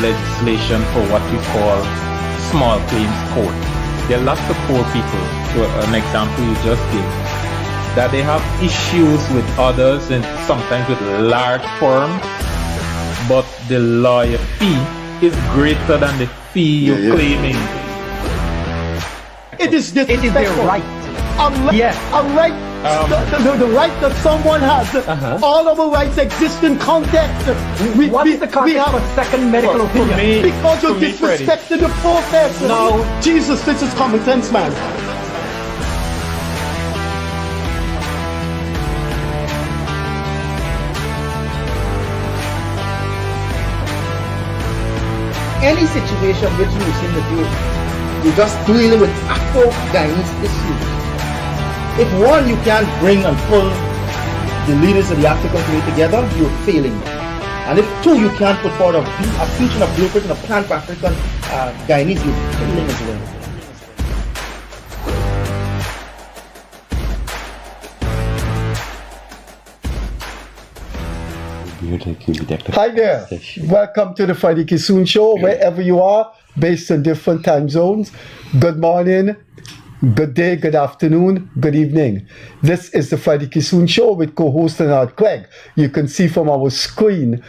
legislation for what we call small claims court. There are lots of poor people, to an example you just gave, that they have issues with others and sometimes with large firms, but the lawyer fee is greater than the fee you're claiming. It is their right. Unlike the right that someone has, all of our rights exist in context. What is the context of a second medical opinion? Because you disrespected the process. No. Jesus, this is common sense, man. Any situation which you seem to do, you're just dealing with Afro-Guyanese issues. If one, you can't bring and pull the leaders of the African community together, you're failing. And if two, you can't put forward a future, a blueprint, and a plan for African Guyanese, you're failing as well. Hi there. Welcome to the Freddie Kissoon Show, wherever you are, based on different time zones. Good morning, good day, good afternoon, good evening. This is the Freddie Kissoon Show with co-host Leonard Clegg. You can see from our screen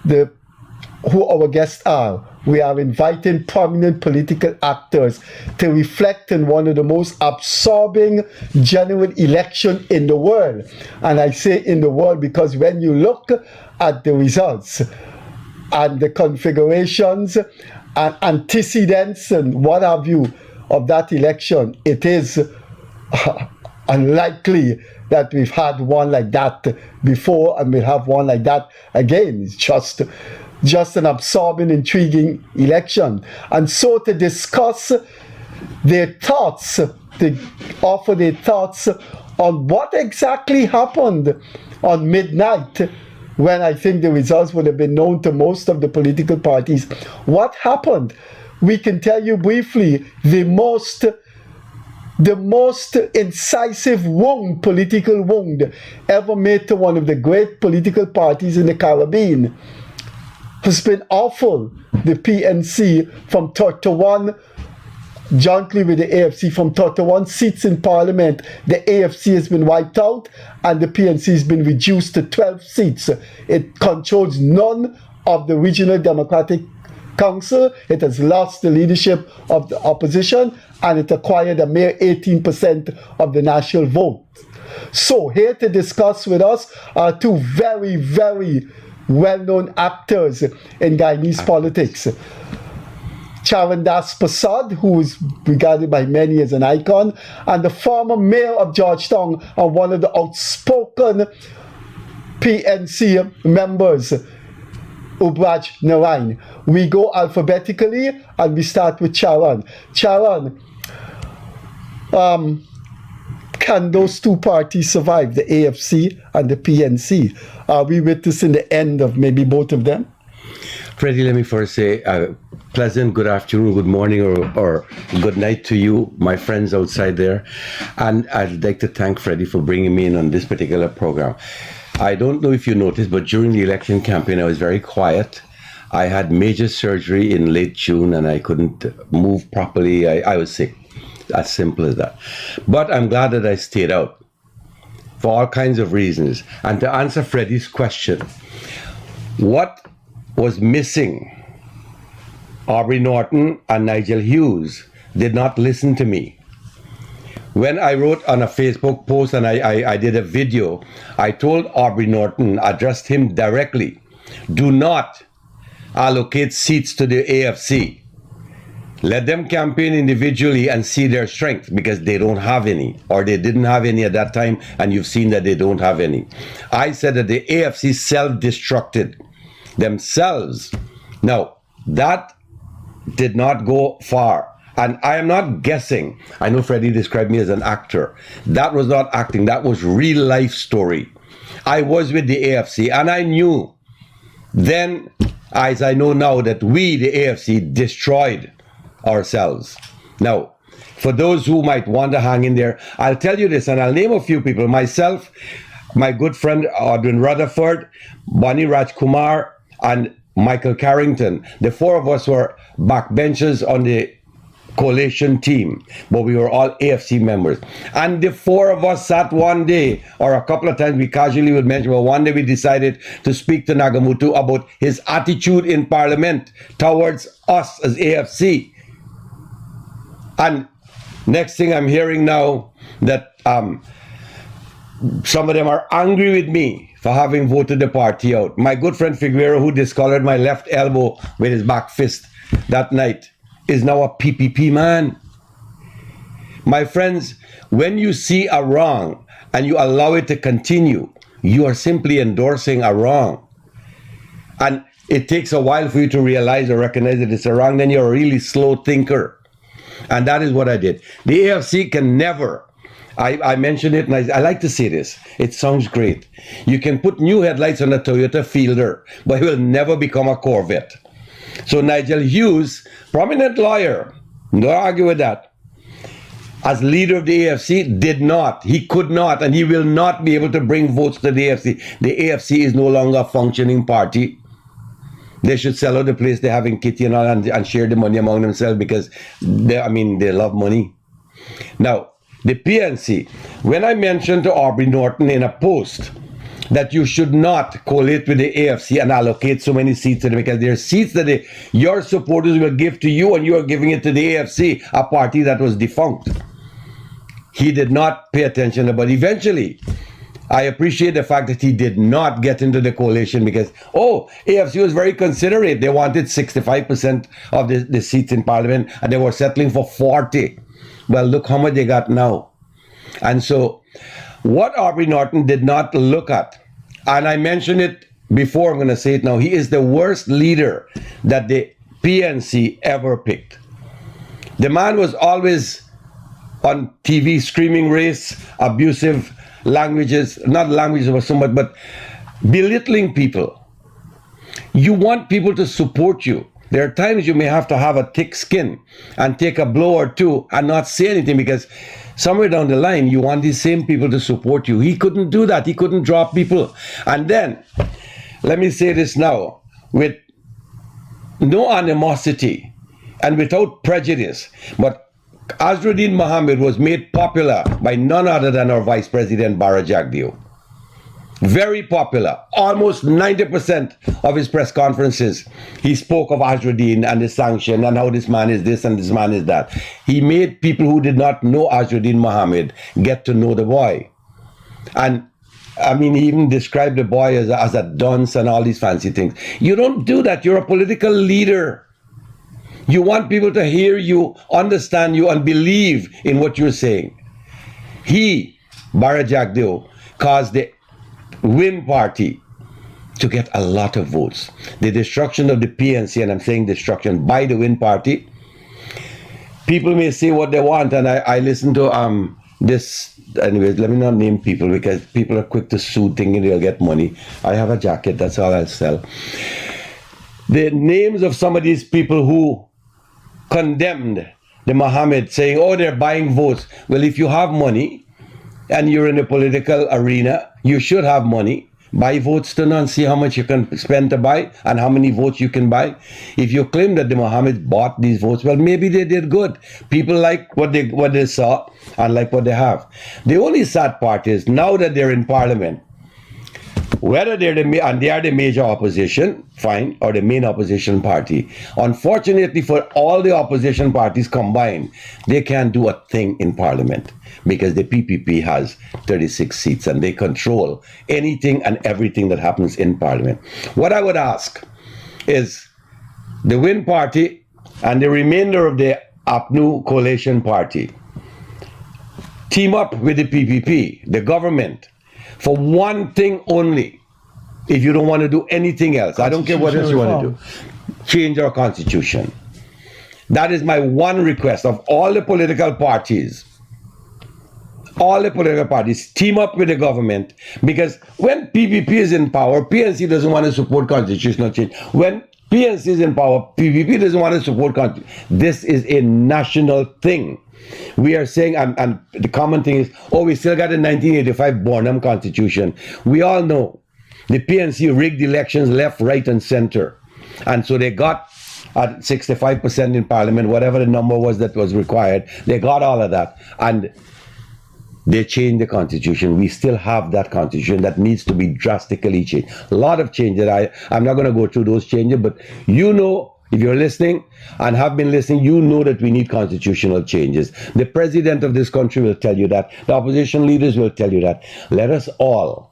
who our guests are. We are inviting prominent political actors to reflect on one of the most absorbing general elections in the world. And I say in the world because when you look at the results and the configurations and antecedents and what have you of that election, it is unlikely that we've had one like that before and we'll have one like that again. It's just an absorbing, intriguing election. And so to discuss their thoughts, to offer their thoughts on what exactly happened on midnight, when I think the results would have been known to most of the political parties. What happened? We can tell you briefly the most incisive wound, political wound, ever made to one of the great political parties in the Caribbean has been awful. The PNC from 31, jointly with the AFC, from 31 seats in Parliament, the AFC has been wiped out and the PNC has been reduced to 12 seats. It controls none of the Regional Democratic Council. It has lost the leadership of the opposition and it acquired a mere 18% of the national vote. So here to discuss with us are two very, very well-known actors in Guyanese politics. Charan Das Prasad, who is regarded by many as an icon, and the former mayor of Georgetown and one of the outspoken PNC members, Ubraj Narain. We go alphabetically and we start with Charan. Charan, can those two parties survive, the AFC and the PNC? Are we witnessing the end of maybe both of them? Freddie, let me first say pleasant good afternoon, good morning, or good night to you, my friends outside there. And I'd like to thank Freddie for bringing me in on this particular program. I don't know if you noticed, but during the election campaign, I was very quiet. I had major surgery in late June and I couldn't move properly. I was sick. As simple as that. But I'm glad that I stayed out for all kinds of reasons. And to answer Freddie's question, what was missing? Aubrey Norton and Nigel Hughes did not listen to me. When I wrote on a Facebook post and I did a video, I told Aubrey Norton, addressed him directly, do not allocate seats to the AFC. Let them campaign individually and see their strength, because they don't have any, or they didn't have any at that time, and you've seen that they don't have any. I said that the AFC self-destructed themselves. Now, that did not go far. And I am not guessing. I know Freddie described me as an actor. That was not acting. That was real life story. I was with the AFC and I knew then, as I know now, that we, the AFC, destroyed ourselves. Now, for those who might want to hang in there, I'll tell you this, and I'll name a few people. Myself, my good friend Audrey Rutherford, Bonnie Rajkumar, and Michael Carrington. The four of us were backbenchers on the coalition team, but we were all AFC members. And the four of us sat one day, or a couple of times we casually would mention, well, one day we decided to speak to Nagamutu about his attitude in Parliament towards us as AFC. And next thing I'm hearing now that some of them are angry with me for having voted the party out. My good friend Figueroa, who discolored my left elbow with his back fist that night, is now a PPP man. My friends, when you see a wrong and you allow it to continue, you are simply endorsing a wrong. And it takes a while for you to realize or recognize that it's a wrong, then you're a really slow thinker. And that is what I did. The AFC can never, I mentioned it, and I like to say this, it sounds great. You can put new headlights on a Toyota Fielder, but it will never become a Corvette. So Nigel Hughes, prominent lawyer, don't argue with that, as leader of the AFC, did not, he could not, and he will not be able to bring votes to the AFC. The AFC is no longer a functioning party. They should sell out the place they have in Kitty and all and share the money among themselves because they love money. Now, the PNC, when I mentioned to Aubrey Norton in a post that you should not collate with the AFC and allocate so many seats to them because there are seats that your supporters will give to you and you are giving it to the AFC, a party that was defunct. He did not pay attention, but eventually, I appreciate the fact that he did not get into the coalition because, AFC was very considerate. They wanted 65% of the seats in Parliament and they were settling for 40. Well, look how much they got now. And so, what Aubrey Norton did not look at, and I mentioned it before, I'm going to say it now, he is the worst leader that the PNC ever picked. The man was always on TV screaming race, abusive languages, not languages so much, but belittling people. You want people to support you. There are times you may have to have a thick skin and take a blow or two and not say anything because somewhere down the line, you want these same people to support you. He couldn't do that. He couldn't drop people. And then, let me say this now, with no animosity and without prejudice, but Azruddin Mohammed was made popular by none other than our Vice President Bara Jagdeo. Very popular. Almost 90% of his press conferences, he spoke of Azruddin and the sanction and how this man is this and this man is that. He made people who did not know Azruddin Mohammed get to know the boy. And he even described the boy as a dunce and all these fancy things. You don't do that. You're a political leader. You want people to hear you, understand you, and believe in what you're saying. He, Bara Jagdeo, caused the Win Party to get a lot of votes. The destruction of the PNC, and I'm saying destruction by the Win Party, people may say what they want, and I listen to this, anyways, let me not name people because people are quick to sue thinking they'll get money. I have a jacket, that's all I'll sell. The names of some of these people who condemned the Mohammed, saying, they're buying votes. Well, if you have money and you're in the political arena, you should have money. Buy votes to none, see how much you can spend to buy and how many votes you can buy. If you claim that the Mohammed bought these votes, well, maybe they did good. People like what they saw and like what they have. The only sad part is now that they're in Parliament, whether they are the major opposition, fine, or the main opposition party. Unfortunately for all the opposition parties combined, they can't do a thing in Parliament because the PPP has 36 seats and they control anything and everything that happens in Parliament. What I would ask is the Win Party and the remainder of the APNU coalition party team up with the PPP, the government, for one thing only. If you don't want to do anything else, I don't care what else you want to do, change our constitution. That is my one request of all the political parties. All the political parties team up with the government, because when PPP is in power, PNC doesn't want to support constitutional change. When PNC is in power, PPP doesn't want to support constitution. This is a national thing. We are saying, and the common thing is, we still got a 1985 Bornham Constitution. We all know the PNC rigged elections left, right, and center. And so they got at 65% in parliament, whatever the number was that was required, they got all of that. And they changed the constitution. We still have that constitution that needs to be drastically changed. A lot of changes. I'm not going to go through those changes, but you know, if you're listening and have been listening, you know that we need constitutional changes. The president of this country will tell you that. The opposition leaders will tell you that. Let us all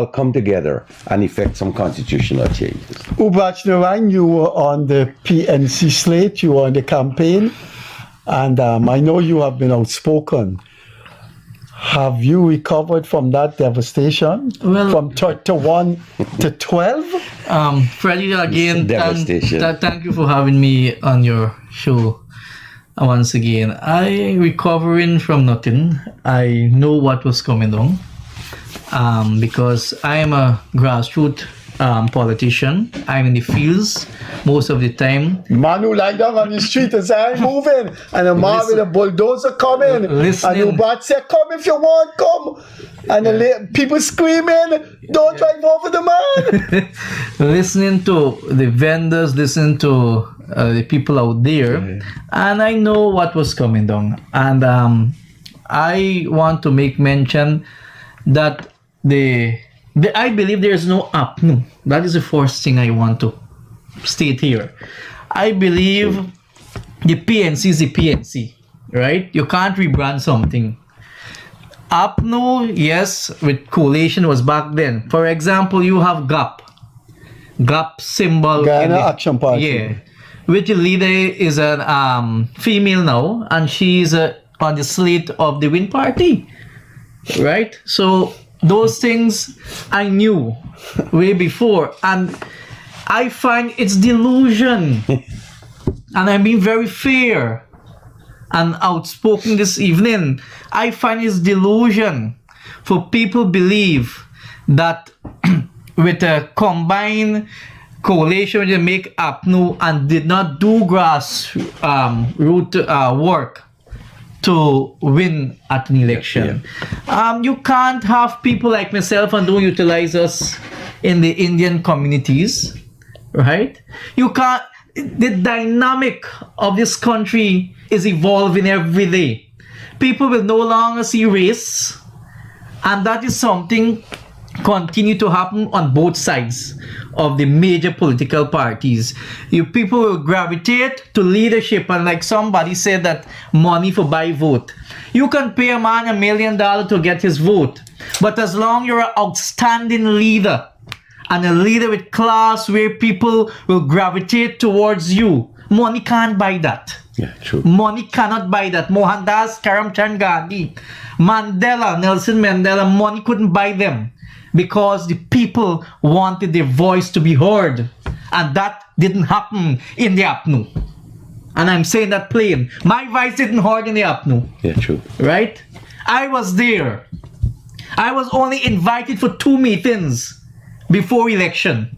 come together and effect some constitutional changes. Ubach Narang, you were on the PNC slate, you were on the campaign, and I know you have been outspoken. Have you recovered from that devastation? Well, from 31 to 12? Freddie, again, devastation. Thank you for having me on your show once again. I recovering from nothing. I know what was coming on. Because I am a grassroots politician. I'm in the fields most of the time. Man who lie down on the street and say, I'm moving. And a man with a bulldozer coming. Listening. And Ubat say, come if you want, come. And the people screaming, don't drive over the man. Listening to the vendors, listening to the people out there. And I know what was coming down. And I want to make mention that I believe there is no APNU. That is the first thing I want to state here. I believe the PNC is the PNC, right? You can't rebrand something. APNU, yes, with coalition was back then. For example, you have GAP symbol. Ghana Action Party. Yeah. Which leader is a female now, and she's on the slate of the Win Party, right? So those things I knew way before, and I find it's delusion. And I'm being very fair and outspoken this evening. I find it's delusion for people believe that with a combined coalition they make APNU and did not do grassroots work to win at an election. You can't have people like myself and don't utilize us in the Indian communities, right? You can't. The dynamic of this country is evolving every day. People will no longer see race, and that is something continue to happen on both sides of the major political parties. You people will gravitate to leadership, and like somebody said, that money for buy vote. You can pay a man $1 million to get his vote, but as long you're an outstanding leader and a leader with class where people will gravitate towards you, money can't buy that. Yeah, true. Money cannot buy that. Mohandas, Karamchand Gandhi, Mandela, Nelson Mandela, money couldn't buy them, because the people wanted their voice to be heard, and that didn't happen in the APNU. And I'm saying that plain. My voice didn't heard in the APNU. Yeah, true. Right? I was there. I was only invited for 2 meetings before election.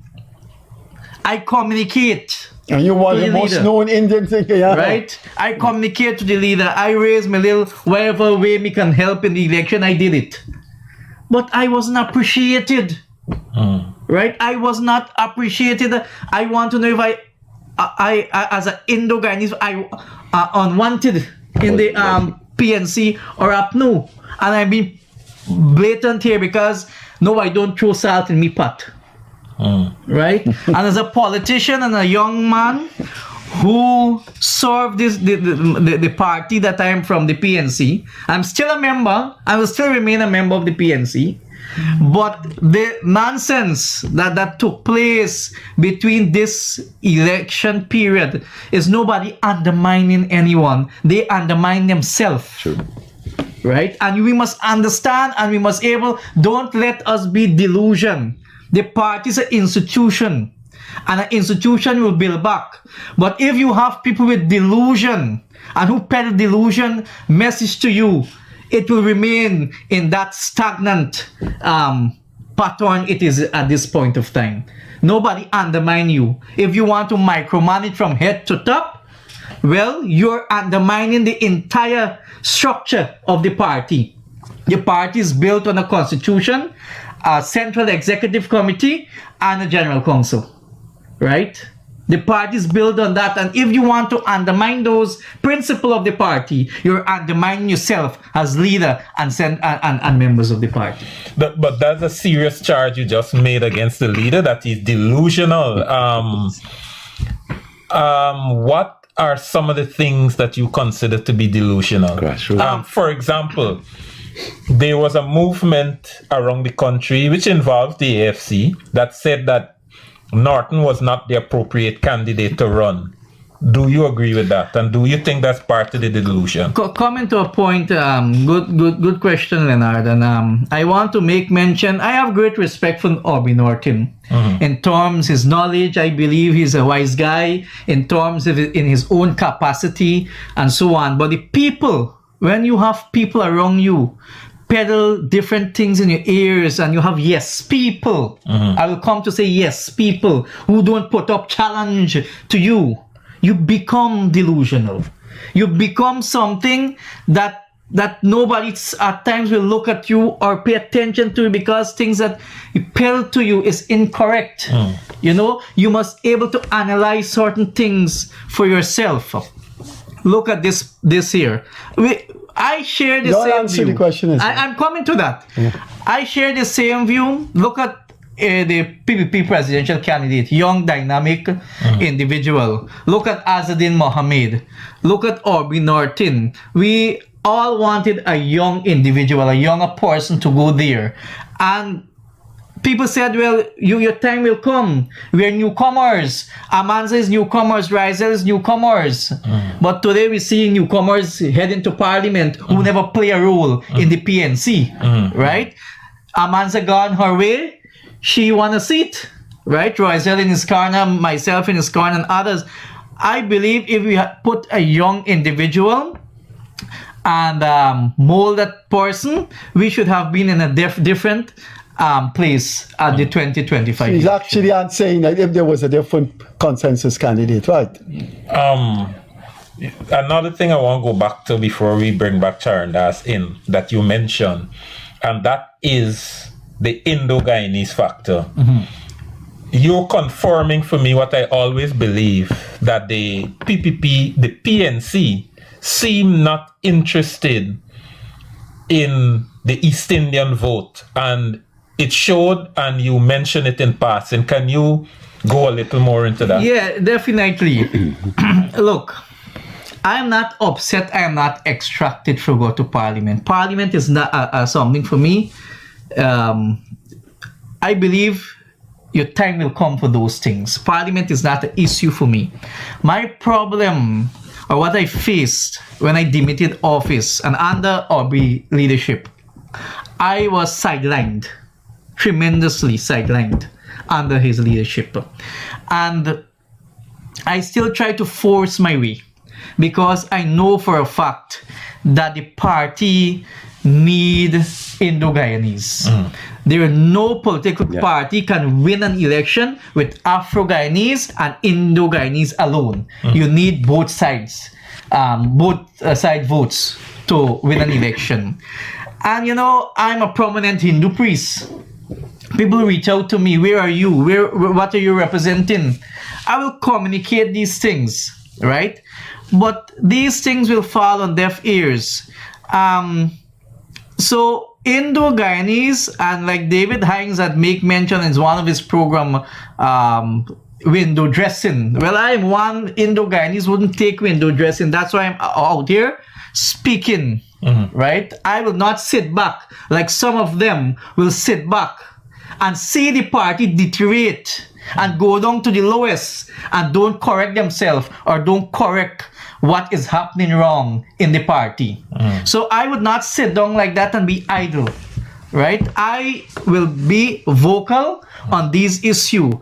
I communicate. And you were the most known Indian thinker, yeah. Right? I communicate to the leader. I raise my little, whatever way me can help in the election, I did it. But I wasn't appreciated. Right? I was not appreciated. I want to know if I as an Indo-Guyanese, I unwanted in the PNC or APNU. And I'm being blatant here because, no, I don't throw salt in me pot. Right? And as a politician and a young man who served the party that I am from, the PNC, I'm still a member. I will still remain a member of the PNC. But the nonsense that took place between this election period is nobody undermining anyone. They undermine themselves. True. Right? And we must understand, and we must don't let us be delusion. The party is an institution, and an institution will build back. But if you have people with delusion and who peddle delusion message to you, it will remain in that stagnant pattern it is at this point of time. Nobody undermine you. If you want to micromanage from head to top, well, you're undermining the entire structure of the party. The party is built on a constitution, a central executive committee, and a general council. right? The party is built on that, and if you want to undermine those principles of the party, you're undermining yourself as leader and members of the party. But that's a serious charge you just made against the leader, that he's delusional. What are some of the things that you consider to be delusional? For example, there was a movement around the country which involved the AFC that said that Norton was not the appropriate candidate to run. Do you agree with that? And do you think that's part of the delusion? Comment to a point. Good question, Leonard. And I want to make mention, I have great respect for Aubrey Norton. In terms of his knowledge, I believe he's a wise guy. In terms of in his own capacity and so on. But the people, when you have people around you, peddle different things in your ears, and you have yes people. I will come to say yes people who don't put up challenge to you. You become delusional. You become something that nobody at times will look at you or pay attention to, because things that peddle to you is incorrect. You know, you must able to analyze certain things for yourself. Look at this here. I share the Don't same answer view. the question. I'm coming to that. I share the same view. Look at the PPP presidential candidate, young, dynamic individual. Look at Azadin Mohammed. Look at Aubrey Norton. We all wanted a young individual, a younger person to go there. And people said, well, your time will come. We're newcomers. Amanza is newcomers. Rizel is newcomers. But today we see newcomers heading to parliament who never play a role in the PNC, right? Amanza gone her way. She won a seat, right? Rizel in his corner, myself in his corner, and others. I believe if we put a young individual and mold that person, we should have been in a different place at the 2025. He's actually saying that if there was a different consensus candidate, right? Another thing I want to go back to before we bring back Charandas in, that you mentioned, and that is the Indo-Guyanese factor. You're confirming for me what I always believe, that the PPP, the PNC, seem not interested in the East Indian vote, and it showed, and you mentioned it in passing. Can you go a little more into that? Yeah, definitely. Look, I am not upset. I am not extracted for go to Parliament. Parliament is not something for me. I believe your time will come for those things. Parliament is not an issue for me. My problem, or what I faced when I demitted office and under Aubrey leadership, I was sidelined, tremendously sidelined under his leadership. And I still try to force my way, because I know for a fact that the party need Indo-Guyanese. There is no political party can win an election with Afro-Guyanese and Indo-Guyanese alone. You need both sides, side votes to win an election. And you know, I'm a prominent Hindu priest. People reach out to me, where are you? What are you representing? I will communicate these things, right? But these things will fall on deaf ears. So Indo-Guyanese, and like David Hines had make mention in one of his program, window dressing. Well, I'm one Indo-Guyanese wouldn't take window dressing. That's why I'm out here speaking, right? I will not sit back like some of them will sit back and see the party deteriorate and go down to the lowest and don't correct themselves or don't correct what is happening wrong in the party. So I would not sit down like that and be idle, right? I will be vocal on these issues.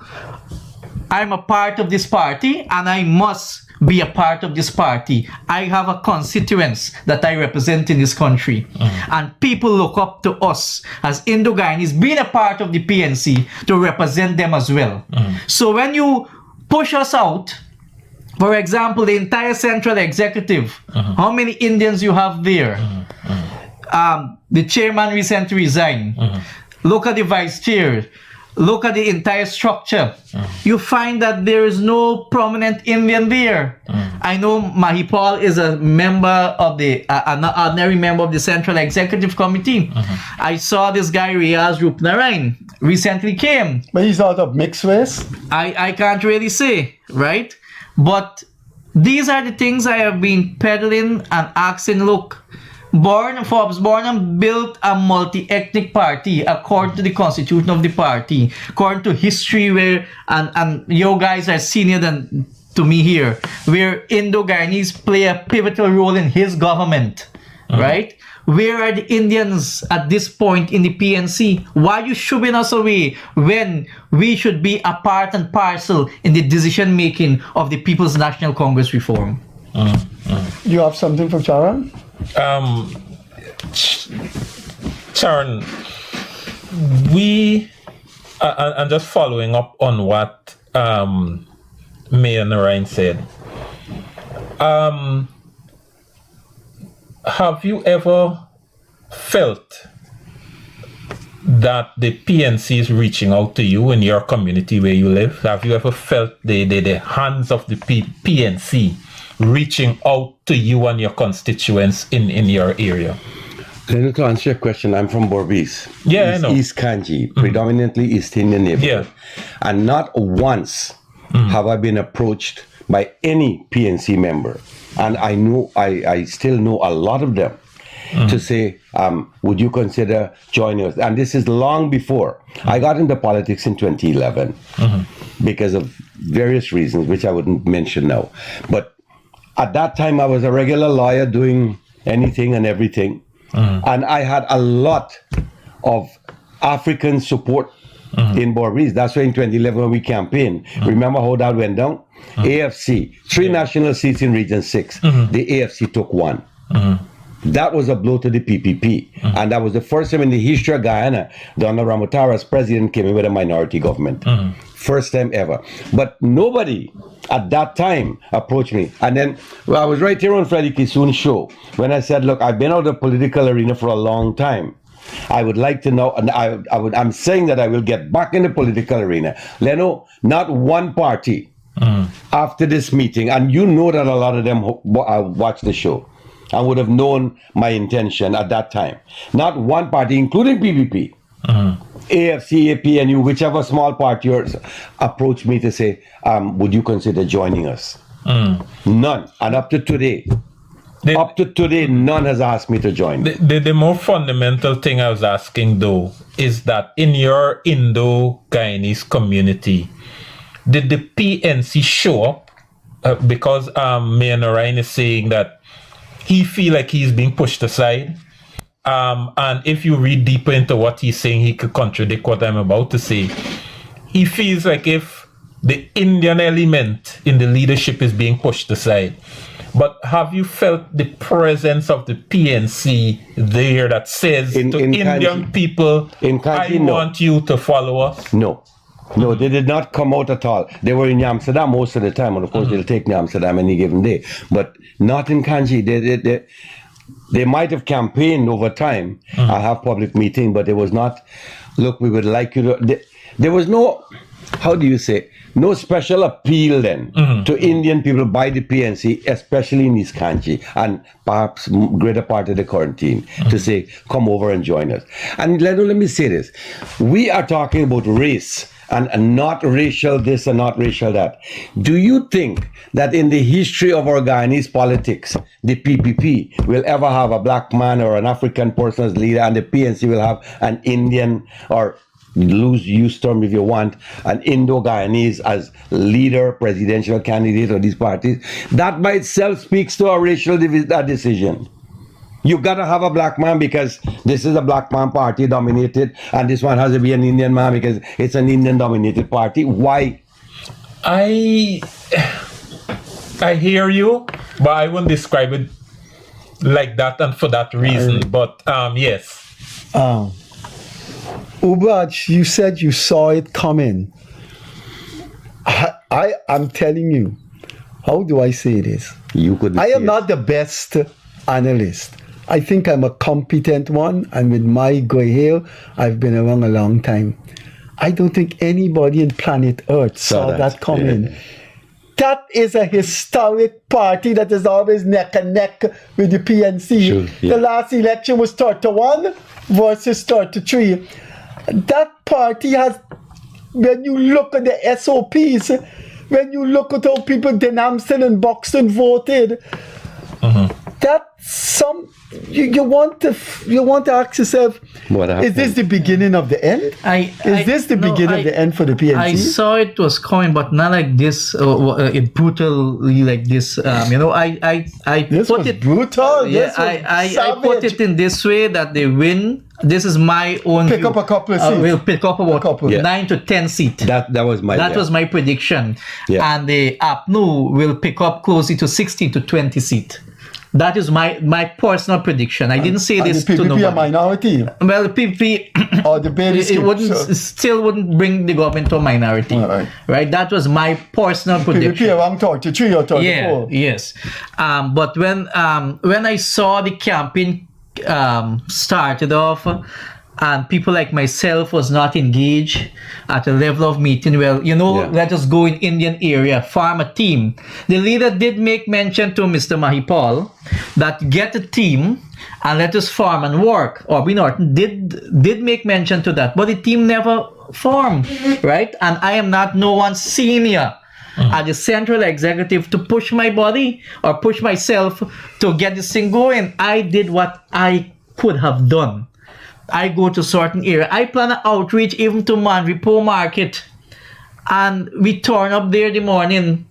I'm a part of this party and I must be a part of this party. I have a constituents that I represent in this country. And people look up to us as Indo-Guyanese being a part of the PNC to represent them as well. So when you push us out, for example, the entire central executive, how many Indians you have there? The chairman recently resigned. Look at the vice chair. look at the entire structure, you find that there is no prominent Indian there. I know Mahipal is a member of an ordinary member of the Central Executive Committee. I saw this guy Riaz Rupnarain recently came. But he's not of mixed race. I can't really say, right? But these are the things I have been peddling and asking, look, Forbes Burnham built a multi-ethnic party according to the constitution of the party, according to history, where and you guys are senior than to me here, where Indo-Guyanese play a pivotal role in his government, right? Where are the Indians at this point in the PNC? Why are you shoving us away when we should be a part and parcel in the decision making of the People's National Congress reform? You have something for Charan? Charan, we and just following up on what Mayor Narain said. Have you ever felt that the PNC is reaching out to you in your community where you live? Have you ever felt the hands of the PNC reaching out to you and your constituents in your area? Leonard, to answer your question, I'm from Borvis. Yeah, I know. East Kanji, predominantly East Indian neighborhood. And not once have I been approached by any PNC member. And I still know a lot of them to say, would you consider joining us? And this is long before. I got into politics in 2011 because of various reasons, which I wouldn't mention now. But at that time, I was a regular lawyer doing anything and everything. And I had a lot of African support in Borvis. That's why in 2011 when we campaigned, remember how that went down? AFC, 3 national seats in Region 6. The AFC took 1. That was a blow to the PPP. And that was the first time in the history of Guyana, Donna Ramotara's president came in with a minority government. First time ever. But nobody at that time approached me. And then I was right here on Freddie Kissoon's show when I said, look, I've been out of the political arena for a long time. I would like to know, and I'm saying that I will get back in the political arena. Leno, not one party after this meeting, and you know that a lot of them watched the show and would have known my intention at that time. Not one party, including PPP, AFC, APNU, whichever small party approached me to say, would you consider joining us? None. And up to today, none has asked me to join. The more fundamental thing I was asking, though, is that in your Indo-Guyanese community, did the PNC show up? Because Mayor Narain is saying that he feel like he's being pushed aside. And if you read deeper into what he's saying, he could contradict what I'm about to say. He feels like if the Indian element in the leadership is being pushed aside. But have you felt the presence of the PNC there that says to Indian Kanji, people, Kanji, I want you to follow us? No, they did not come out at all. They were in Amsterdam most of the time, and of course they'll take me Amsterdam any given day. But not in Kanji. They might have campaigned over time. I have public meeting, but it was not, look, we would like you to... There was no, how do you say, no special appeal then to Indian people by the PNC, especially in East Kanji, and perhaps greater part of the quarantine, to say, come over and join us. And let me say this. We are talking about race and not racial this and not racial that. Do you think that in the history of our Guyanese politics, the PPP will ever have a black man or an African person as leader, and the PNC will have an Indian, or use term if you want, an Indo-Guyanese as leader, presidential candidate of these parties? That by itself speaks to a racial decision. You gotta have a black man because this is a black man party dominated, and this one has to be an Indian man because it's an Indian dominated party. Why? I hear you, but I wouldn't describe it like that and for that reason. But yes. Ubaj, you said you saw it coming. I'm telling you, how do I say this? I am not the best analyst. I think I'm a competent one, and with my gray hair, I've been around a long time. I don't think anybody in planet Earth saw that coming. Yeah. That is a historic party that is always neck and neck with the PNC. Sure, yeah. The last election was 31 versus 33. That party has, when you look at the SOPs, when you look at how people in Amstel and Buxton voted, that's you want to ask yourself, What is happened? this the beginning of the end? Is this the beginning of the end for the PNC? I saw it was coming, but not like this, brutally like this. I This put was it brutal. Yeah, This was I put savage. it in this way that they win. This is my own. Pick view. up a couple of seats. We'll pick up about couple. Yeah. 9 to 10 seats. That was my That was my prediction. Yeah. And the APNU will pick up closely to 16 to 20 seats. That is my personal prediction. I didn't say And this the to PPP a nobody. minority. Well, the PPP Or the Bailey it scheme, wouldn't sure. still wouldn't bring the government to a minority. All right. That was my personal PPP prediction. around 33 or 34. Yeah, yes. But when I saw the campaign started off, and people like myself was not engaged at a level of meeting, let us go in Indian area, form a team. The leader did make mention to Mr. Mahipal that get a team and let us form and work. Aubrey Norton did make mention to that, but the team never formed, right? And I am not no one senior at the central executive to push my body or push myself to get this thing going. I did what I could have done. I go to certain area. I plan an outreach even to Manripo Market, and we turn up there the morning,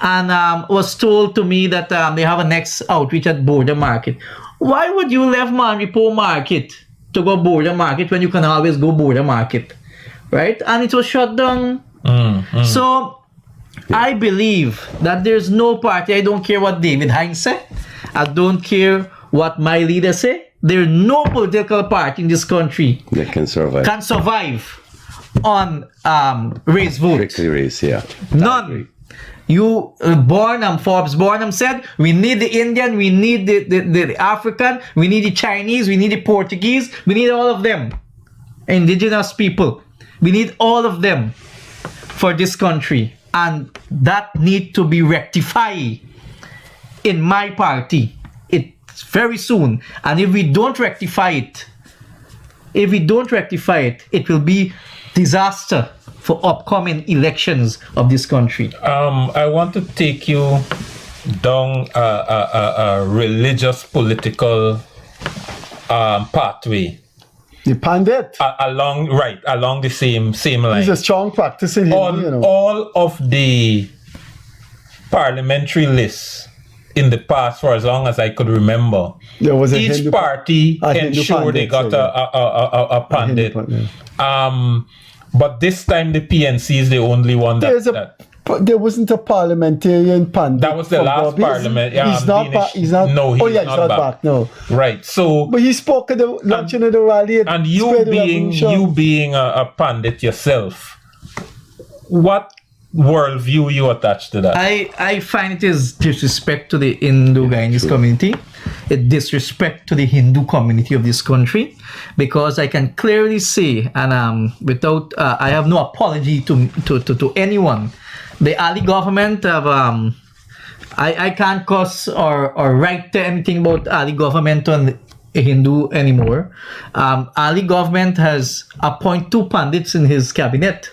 and was told to me that they have a next outreach at Border Market. Why would you leave Manripo Market to go Border Market when you can always go Border Market, right? And it was shut down. So I believe that there's no party. I don't care what David Hines said. I don't care what my leader say. There's no political party in this country They can survive. on race vote. Strictly race, yeah. None. Forbes Burnham said, we need the Indian, we need the African, we need the Chinese, we need the Portuguese, we need all of them. Indigenous people. We need all of them for this country. And that need to be rectified in my party. Very soon. And if we don't rectify it, it will be disaster for upcoming elections of this country. I want to take you down a religious political pathway. The pandit. Along the same line. He's a strong practicing Hindu, All of the parliamentary lists in the past, for as long as I could remember, There was a each Hindu party Hindu ensured they pandit, got a pandit. But this time the PNC is the only one there wasn't a parliamentarian pandit. that was the for last Bobby's. parliament. He's not back. He's not. No, he's he's not back. No. Right. So, But he spoke at the luncheon of the rally. and you being a pandit yourself, what worldview you attach to that? I find it is disrespect to the Hindu Guyanese community, a disrespect to the Hindu community of this country, because I can clearly say, and without I have no apology to anyone, the Ali government have I can't cuss or write anything about Ali government on a Hindu anymore. Ali government has appointed 2 pandits in his cabinet.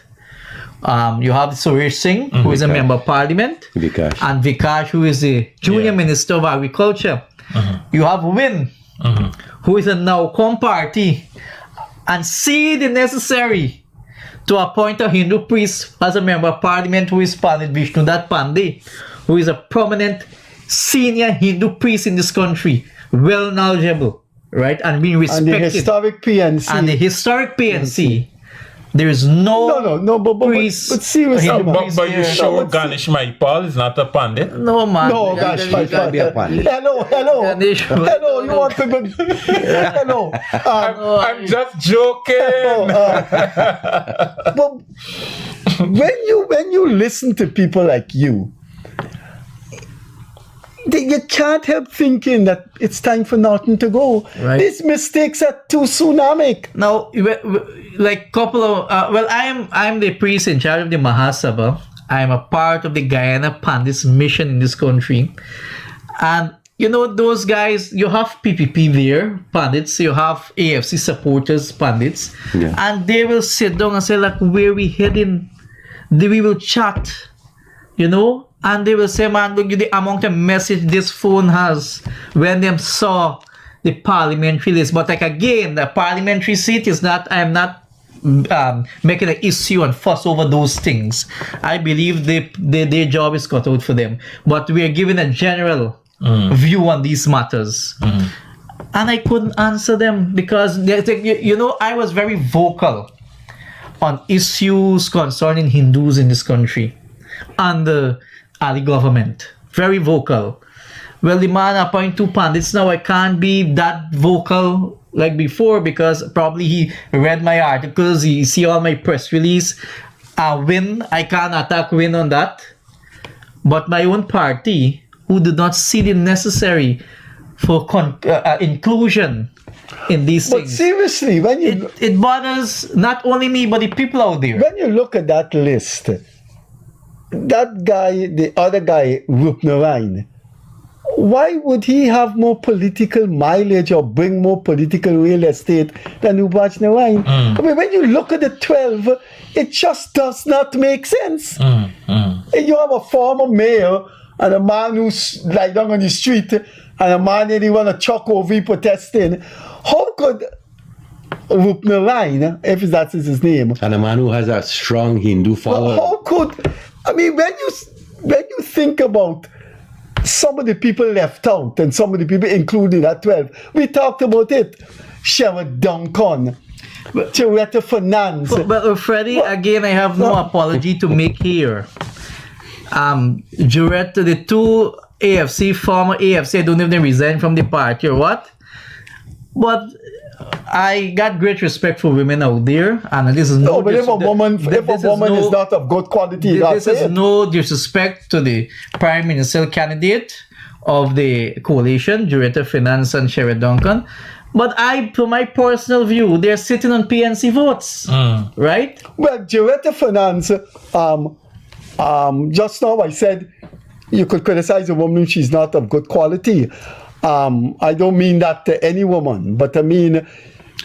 You have Suresh Singh, who is a member of parliament, Vikash. and Vikash, who is the junior minister of agriculture. You have Win, who is a now-come party, and see the necessary to appoint a Hindu priest as a member of parliament, who is Pandit Vishnudat Pandey, who is a prominent senior Hindu priest in this country, well knowledgeable, right, and being respected. And the historic PNC. And the historic PNC. There is no priest. But seriously, But you sure Ganesh Maipal is not a pandit? No, man. No, gosh, be a pandit. Hello. Ganesh- Hello, you want people. Hello. I'm just joking. But when you listen to people like you, you can't help thinking that it's time for Norton to go. Right. These mistakes are too tsunamic. Now, like couple of I'm the priest in charge of the Mahasabha. I'm a part of the Guyana Pandits mission in this country, and you know those guys. You have PPP there, Pandits. You have AFC supporters, Pandits, and they will sit down and say like, "Where we heading?" We will chat, you know, and they will say, "Man, look, the amount of message this phone has when them saw the parliamentary list." But like again, the parliamentary seat is not. I am not making an issue and fuss over those things. I believe their job is cut out for them. But we are giving a general view on these matters. And I couldn't answer them because, you know, I was very vocal on issues concerning Hindus in this country and the government. Very vocal. Well, the man appointed 2 pandits now. I can't be that vocal like before because probably he read my articles, he see all my press release. Win, I can't attack Win on that. But my own party, who did not see the necessary for inclusion in these But things. seriously, when you It bothers not only me, but the people out there. when you look at that list, that guy, the other guy, Rupnarayan, why would he have more political mileage or bring more political real estate than Ubaj Narayan? I mean, when you look at the 12, it just does not make sense. You have a former mayor and a man who's lie down on the street and a man that he want to chuck over protesting. How could Rupnarayan, if that's his name, And a man who has a strong Hindu following. how could, I mean, when you think about some of the people left out and some of the people included at 12, we talked about it. Sherrod Duncan, Charetta Finance. But Freddie, again, I have no apology to make here. Juretta, the 2 former AFC, I don't know if they resigned from the party or what. But I got great respect for women out there, and this is No, but if a woman is not of good quality, this is it. no disrespect to the prime ministerial candidate of the coalition, Juretta Finance and Sherrod Duncan. But for my personal view, they're sitting on PNC votes, right? Well, Charetta Finance, just now I said you could criticize a woman if she's not of good quality. I don't mean that to any woman, but I mean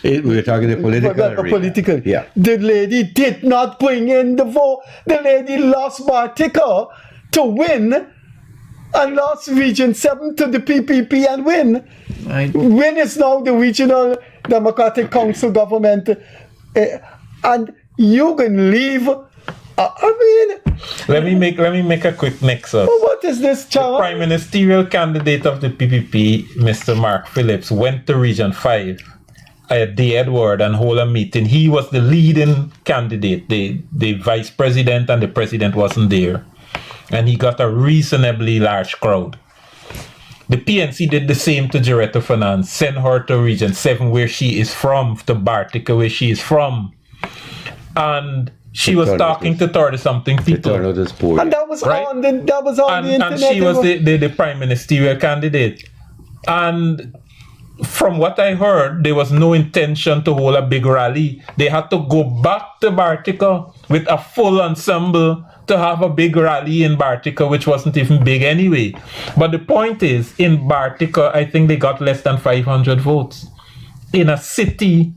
We're talking the political arena. political. Yeah. The lady did not bring in the vote. The lady lost Bartica to Win and lost Region 7 to the PPP and Win. Right. Win is now the regional Democratic Council government. And you can leave. Let me make a quick nexus. What is this, The child? prime ministerial candidate of the PPP, Mr. Mark Phillips, went to Region 5 at the Edward and hold a meeting. He was the leading candidate. The vice president and the president wasn't there. And he got a reasonably large crowd. The PNC did the same to Juretta Finance, sent her to Region 7 where she is from, to Bartica where she is from. And she was talking to 30-something people. And that was Right? on the internet. And she was the prime ministerial candidate. And from what I heard, there was no intention to hold a big rally. They had to go back to Bartica with a full ensemble to have a big rally in Bartica, which wasn't even big anyway. But the point is, in Bartica, I think they got less than 500 votes. In a city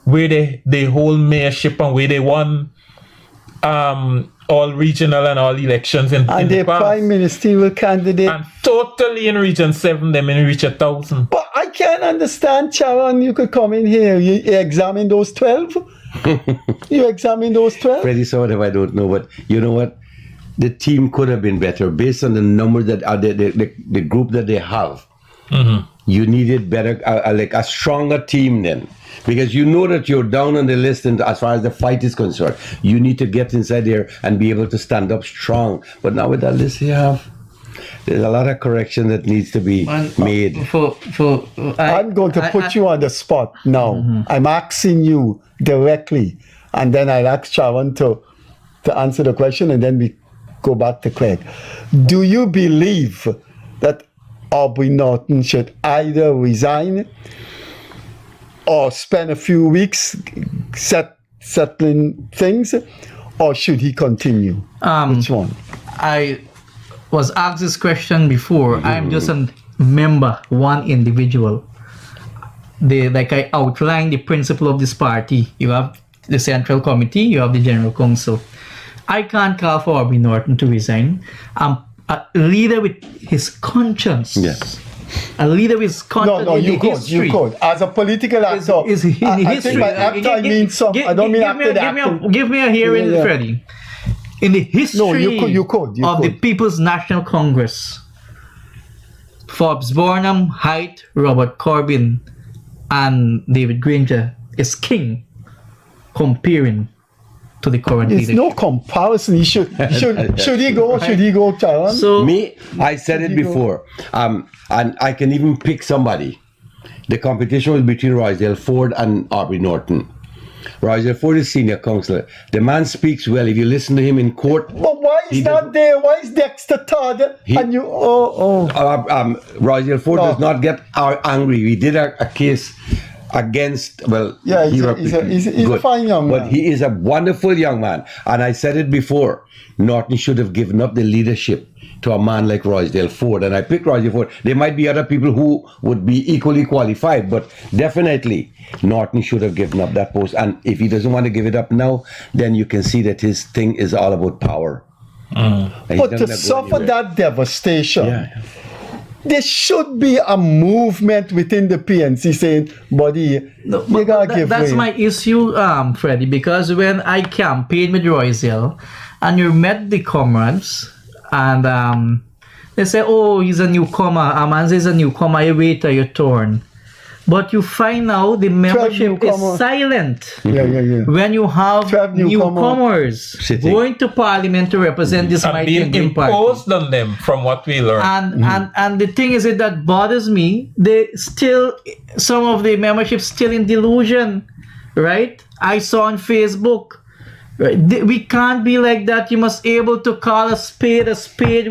where they hold mayorship and where they won all regional and all elections in And the the past. prime ministerial candidate. And totally in Region 7, them in reach 1,000. But I can't understand, Sharon. You could come in here. You examine those 12. You examine those 12. Freddie, sort of, I don't know, but you know what? The team could have been better based on the number that are the group that they have. You needed better, like a stronger team then. Because you know that you're down on the list, and as far as the fight is concerned, you need to get inside there and be able to stand up strong. But now with that list you have, there's a lot of correction that needs to be made. I'm going to put you on the spot now. I'm asking you directly, and then I'll ask Sharon to answer the question, and then we go back to Craig. Do you believe that Aubrey Norton should either resign or spend a few weeks settling things, or should he continue? Which one? I was asked this question before. I'm just a member, one individual. Like I outlined the principle of this party. You have the Central Committee, you have the General Council. I can't call for Aubrey Norton to resign. I'm a leader with his conscience. Yes. A leader with his conscience. No, in you the could. history. You could. As a political actor, Is in I history. think by actor I mean some. I don't mean actor. Give me a hearing, Yeah. Freddie. In the history you could. of the People's National Congress, Forbes Burnham, Haidt, Robert Corbyn, and David Granger is king comparing to the current It's leadership. no comparison. Should he go? Should he go, Charan? So Me, I said it before, and I can even pick somebody. The competition was between Rosedale Ford and Aubrey Norton. Rosedale Ford is senior counsellor. The man speaks well. If you listen to him in court, But why is that there? Why is Dexter Todd? And you, Rosedale Ford does not get angry. We did a case against, Yeah, he he's a fine young man. But he is a wonderful young man. And I said it before, Norton should have given up the leadership to a man like Rosedale Ford. And I picked Rosedale Ford. There might be other people who would be equally qualified, but definitely Norton should have given up that post. And if he doesn't want to give it up now, then you can see that his thing is all about power. And he's But not to gonna go suffer anywhere. that devastation, Yeah. there should be a movement within the PNC saying, buddy, you gotta give that's way. my issue, Freddie, because when I campaigned with Rosedale and you met the comrades and they say, oh, he's a newcomer, Amanz is a newcomer, you wait till you turn. But you find out the membership newcomer. is silent. Yeah. When you have 12 newcomer. newcomers Sitting. going to parliament to represent this And mighty being and great party. imposed on them from what we learned. And the thing is that bothers me. They still, some of the membership still in delusion, right? I saw on Facebook. Right? We can't be like that. You must able to call a spade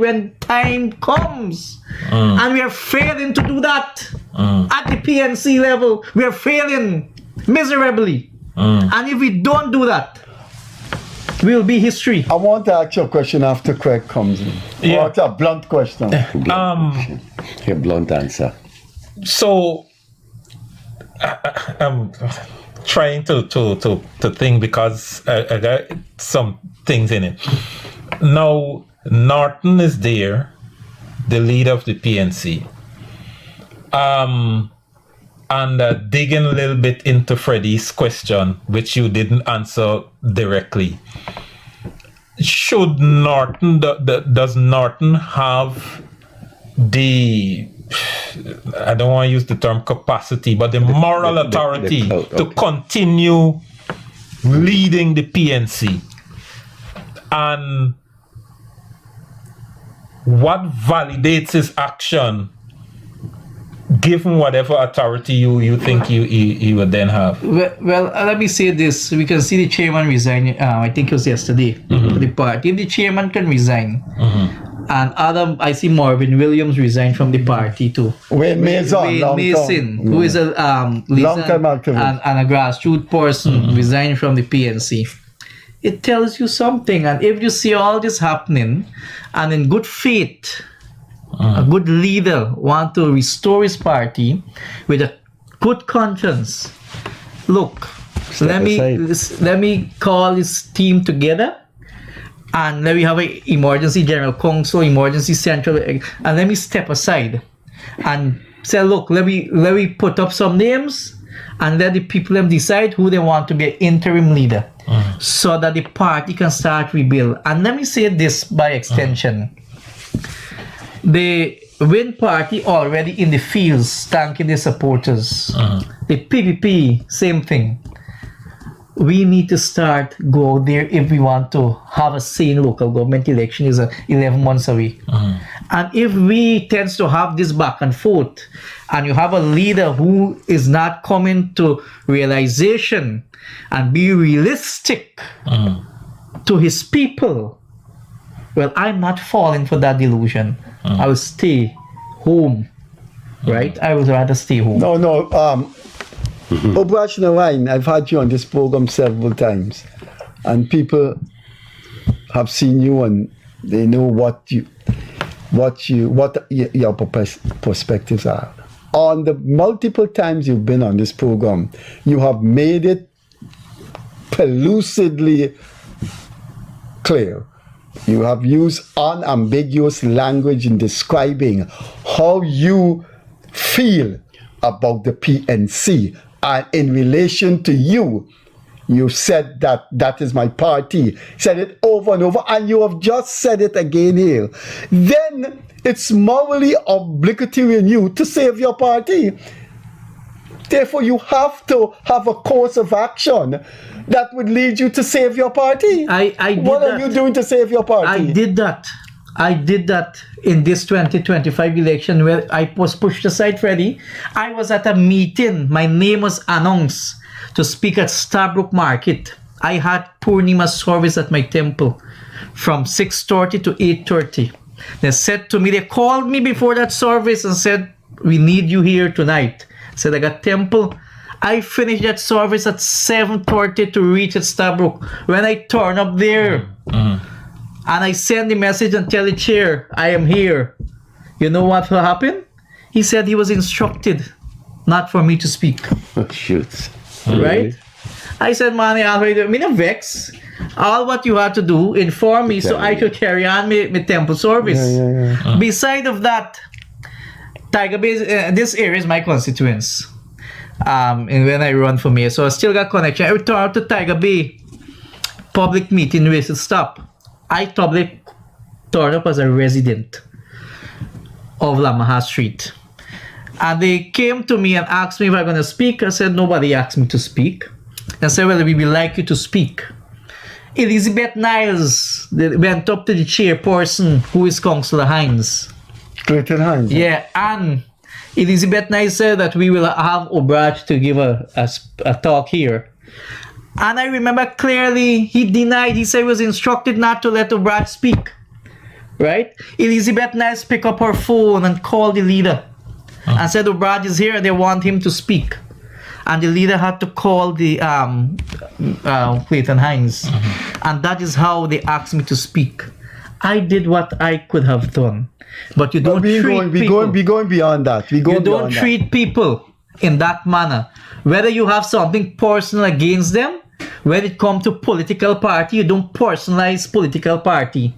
when time comes. And we are failing to do that at the PNC level. We are failing miserably. And if we don't do that, we'll be history. I want to ask you a question after Craig comes in. Yeah. What's a blunt question? A blunt answer. So I'm trying to think because I got some things in it. Now Norton is there, the leader of the PNC. And digging a little bit into Freddie's question, which you didn't answer directly. Should Norton, does Norton have the, I don't want to use the term capacity, but the moral authority to continue leading the PNC? And what validates his action, given whatever authority you think you would then have? Well, let me say this. We can see the chairman resign. I think it was yesterday. For the party. If the chairman can resign, and I see Marvin Williams resign from the party too. Wayne Mason, who is a long-time activist and a grassroots person, resigned from the PNC. It tells you something. And if you see all this happening, and in good faith, a good leader want to restore his party with a good conscience. Look, let me call this team together, and let me have an emergency general council, emergency central, and let me step aside and say, look, let me put up some names and let the people decide who they want to be an interim leader, so that the party can start rebuild. And let me say this by extension. The Win Party already in the fields thanking their supporters. The PPP, same thing. We need to start go there if we want to have a say in local government election. Is 11 months away. And if we tends to have this back and forth, and you have a leader who is not coming to realization and be realistic to his people, well, I'm not falling for that delusion. I will stay home. Right? I would rather stay home. No, Obrach Narain, I've had you on this program several times, and people have seen you and they know what your perspectives are. On the multiple times you've been on this program, you have made it pellucidly clear. You have used unambiguous language in describing how you feel about the PNC, and in relation to you, you said that is my party. Said it over and over, and you have just said it again here. Then it's morally obligatory in you to save your party. Therefore, you have to have a course of action that would lead you to save your party. What are you doing to save your party? I did that in this 2025 election where I was pushed aside, Freddie. I was at a meeting. My name was announced to speak at Starbrook Market. I had Purnima service at my temple from 6:30 to 8:30. They said to me, they called me before that service and said, we need you here tonight. I said, I got temple. I finished that service at 7:30 to reach at Starbrook. When I turn up there, and I send the message and tell the chair, I am here. You know what will happen? He said he was instructed not for me to speak. Shoots. Right? I said, man, I'm not vex. All what you had to do, inform me so I could carry on my temple service. Beside of that, Tiger Bay, this area is my constituents. And when I run for mayor, so I still got connection. I return out to Tiger Bay public meeting where to stop. I turned up as a resident of Lamaha Street. And they came to me and asked me if I'm going to speak. I said, nobody asked me to speak. I said, well, we would like you to speak. Elizabeth Niles went up to the chairperson, who is Councillor Hines. Clayton Hines. Yeah, and Elizabeth Niles said that we will have Obrach to give a talk here. And I remember clearly he denied. He said he was instructed not to let Obrach speak. Right? Elizabeth Niles picked up her phone and called the leader and said Obrach is here and they want him to speak. And the leader had to call the Clayton Hines. And that is how they asked me to speak. I did what I could have done. But you don't treat people. We're going beyond that. You don't treat people in that manner. Whether you have something personal against them, when it comes to political party, you don't personalize political party.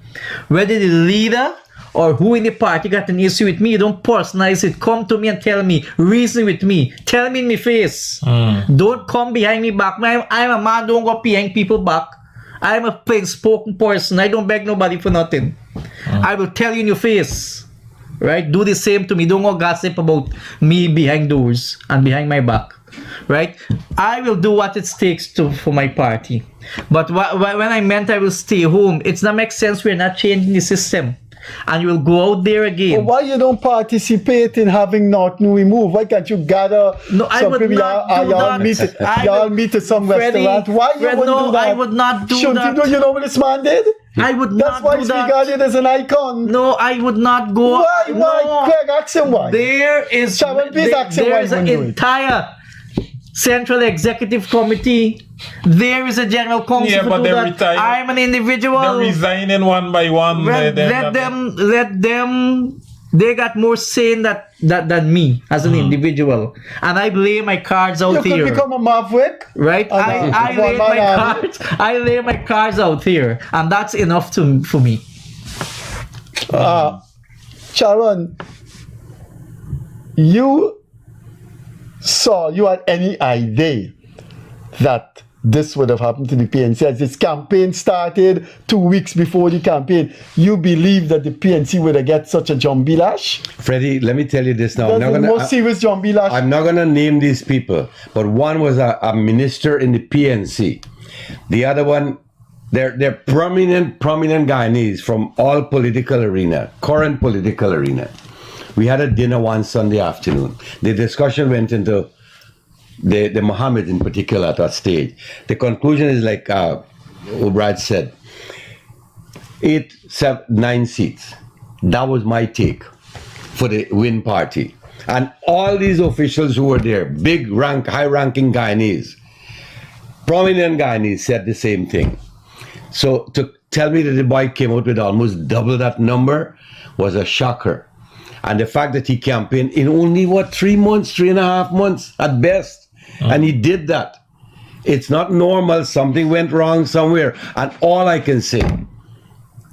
Whether the leader or who in the party got an issue with me, you don't personalize it. Come to me and tell me, reason with me, tell me in my face. Don't come behind me back. I'm a man, don't go behind people back. I'm a plain spoken person. I don't beg nobody for nothing. I will tell you in your face. Right? Do the same to me. Don't go gossip about me behind doors and behind my back. Right? I will do what it takes for my party. But when I meant I will stay home, it's not make sense. We're not changing the system. And you will go out there again. Well, why you don't participate in having Norton removed? Why can't you gather I would not do that. Y'all meet at some restaurant? Why you wouldn't do that? I would not do Shouldn't that. You know what this man did? I would not do that. That's why he's regarded as an icon. No, I would not go. Why? No. Craig, ask him why. There is an entire Central Executive Committee. There is a General Council. Yeah, but they're retiring. I'm an individual. They're resigning one by one. Let them. They got more say than me as an individual, and I lay my cards out here. You could become a maverick, right? I lay my cards out here, and that's enough for me. Sharon, you had any idea that this would have happened to the PNC as this campaign started 2 weeks before the campaign? You believe that the PNC would have get such a jumbilash? Freddie, let me tell you this now. Most serious jumbilash. I'm not going to name these people, but one was a minister in the PNC. The other one, they're prominent Guyanese from all political arena, current political arena. We had a dinner one Sunday afternoon. The discussion went into the Mohammed in particular at that stage. The conclusion is like Obrach said, 8, 7, 9 seats. That was my take. for the Win party. And all these officials who were there, high-ranking Guyanese, prominent Guyanese, said the same thing. So to tell me that the boy came out with almost double that number was a shocker. And the fact that he campaigned in only, 3.5 months at best. And he did that. It's not normal. Something went wrong somewhere. And all I can say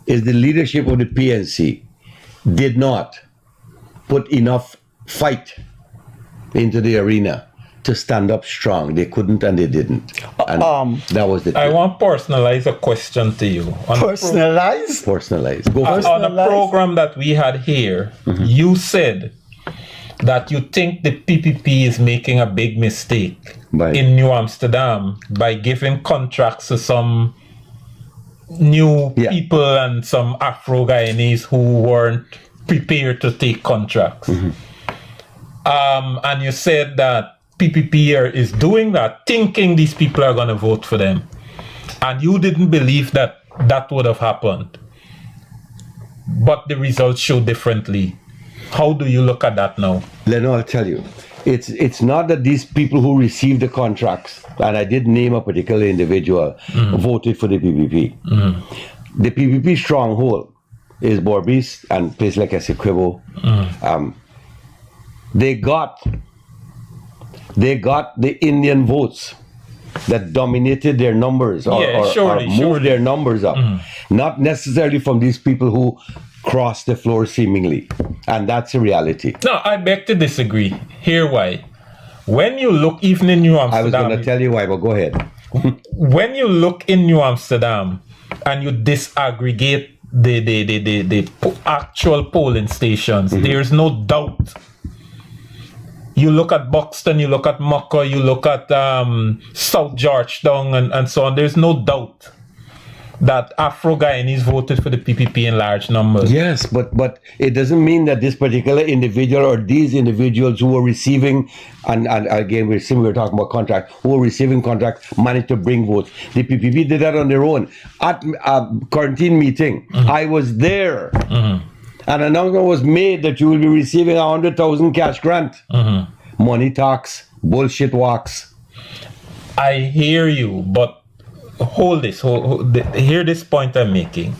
is the leadership of the PNC did not put enough fight into the arena to stand up strong. They couldn't and they didn't. And that was the I truth. want to personalize a question to you. Personalized? Personalized. Go for it. On a program that we had here, you said that you think the PPP is making a big mistake in New Amsterdam by giving contracts to some new people and some Afro-Guyanese who weren't prepared to take contracts. And you said that PPP is doing that, thinking these people are going to vote for them. And you didn't believe that that would have happened. But the results show differently. How do you look at that now? Leonard, I'll tell you. It's not that these people who received the contracts, and I did name a particular individual, voted for the PPP. The PPP stronghold is Borbis and places like Essequibo. They got the Indian votes that dominated their numbers or moved their numbers up. Not necessarily from these people who crossed the floor seemingly. And that's a reality. No, I beg to disagree. Here why. When you look even in New Amsterdam... I was going to tell you why, but go ahead. When you look in New Amsterdam and you disaggregate the actual polling stations, there's no doubt. You look at Buxton, you look at Mucka, you look at South Georgetown and so on, there's no doubt that Afro-Guyanese voted for the PPP in large numbers. Yes, but it doesn't mean that this particular individual or these individuals who were receiving, and again, we were talking about contract, who were receiving contract managed to bring votes. The PPP did that on their own. At a quarantine meeting, I was there. An announcement was made that you will be receiving 100,000 cash grant. Money talks, bullshit walks. I hear you, but hold this. Hear this point I'm making.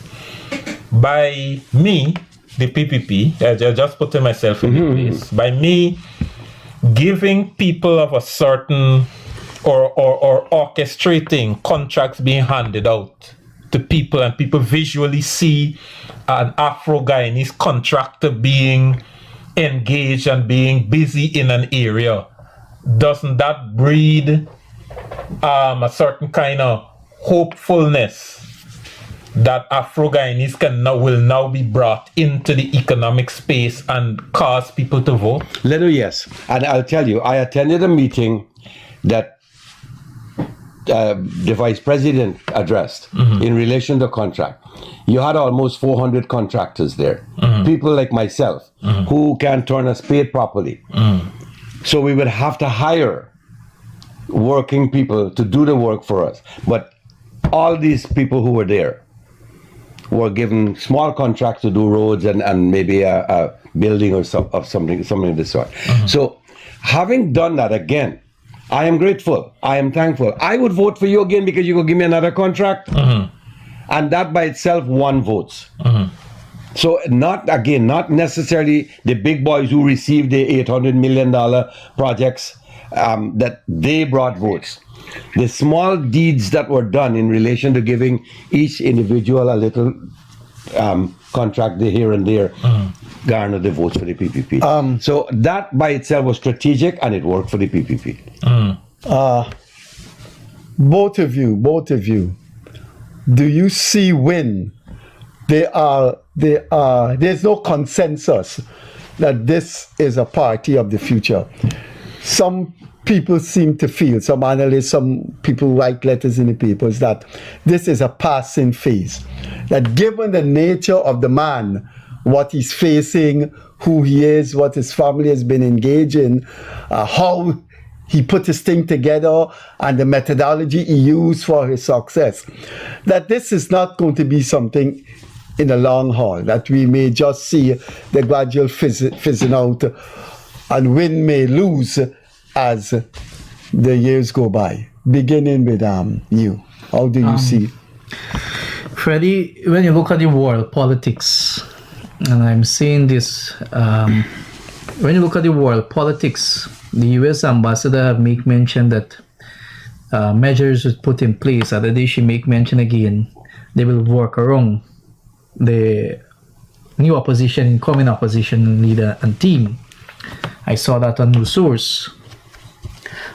By me, the PPP, I just putting myself in the place. By me giving people of a certain or orchestrating contracts being handed out to people, and people visually see an Afro-Guyanese contractor being engaged and being busy in an area, doesn't that breed a certain kind of hopefulness that Afro-Guyanese will now be brought into the economic space and cause people to vote? Leonard, yes. And I'll tell you, I attended a meeting that the vice president addressed in relation to contract. You had almost 400 contractors there, people like myself who can turn a spade properly. So we would have to hire working people to do the work for us. But all these people who were there were given small contracts to do roads and maybe a building or something of this sort. So having done that again, I am grateful. I am thankful. I would vote for you again because you could give me another contract. And that by itself won votes. So not necessarily the big boys who received the $800 million projects that they brought votes. The small deeds that were done in relation to giving each individual a little contract here and there garnered the votes for the PPP. So that by itself was strategic and it worked for the PPP. Both of you, do you see when there's no consensus that this is a party of the future? Some people seem to feel, some analysts, some people write letters in the papers, that this is a passing phase. That given the nature of the man, what he's facing, who he is, what his family has been engaged in, how he put his thing together, and the methodology he used for his success, that this is not going to be something in the long haul, that we may just see the gradual fizzing out and win may lose as the years go by. Beginning with you. How do you see? Freddie, when you look at the world politics, and I'm saying this, when you look at the world politics, the US ambassador make mention that measures was put in place. Other day she make mention again, they will work around the new opposition, incoming opposition leader and team. I saw that on News Source.